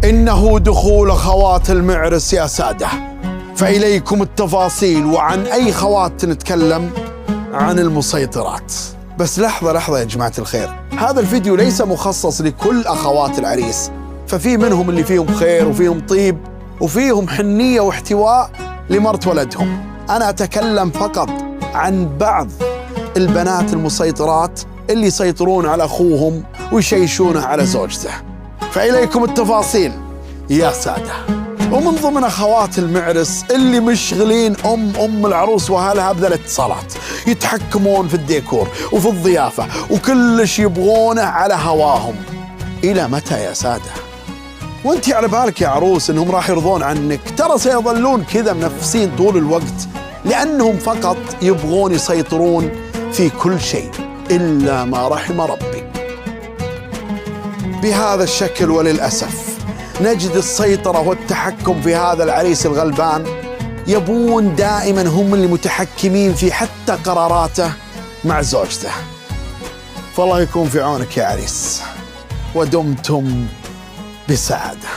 إنه دخول خوات المعرس يا سادة، فإليكم التفاصيل. وعن أي خوات نتكلم؟ عن المسيطرات. بس لحظة يا جماعة الخير، هذا الفيديو ليس مخصص لكل أخوات العريس، ففي منهم اللي فيهم خير وفيهم طيب وفيهم حنية واحتواء لمرت ولدهم. أنا أتكلم فقط عن بعض البنات المسيطرات اللي يسيطرون على أخوهم ويشيشونه على زوجته. فإليكم التفاصيل يا سادة. ومن ضمن أخوات المعرس اللي مشغلين أم العروس وأهلها بالاتصالات، يتحكمون في الديكور وفي الضيافة وكلش يبغونه على هواهم. إلى متى يا سادة؟ وانت على بالك يا عروس انهم راح يرضون عنك؟ ترى سيظلون كذا منفسين طول الوقت، لأنهم فقط يبغون يسيطرون في كل شيء إلا ما رحم ربي. بهذا الشكل وللأسف نجد السيطرة والتحكم في هذا العريس الغلبان. يبون دائما هم اللي متحكمين في حتى قراراته مع زوجته. فالله يكون في عونك يا عريس، ودمتم بسعادة.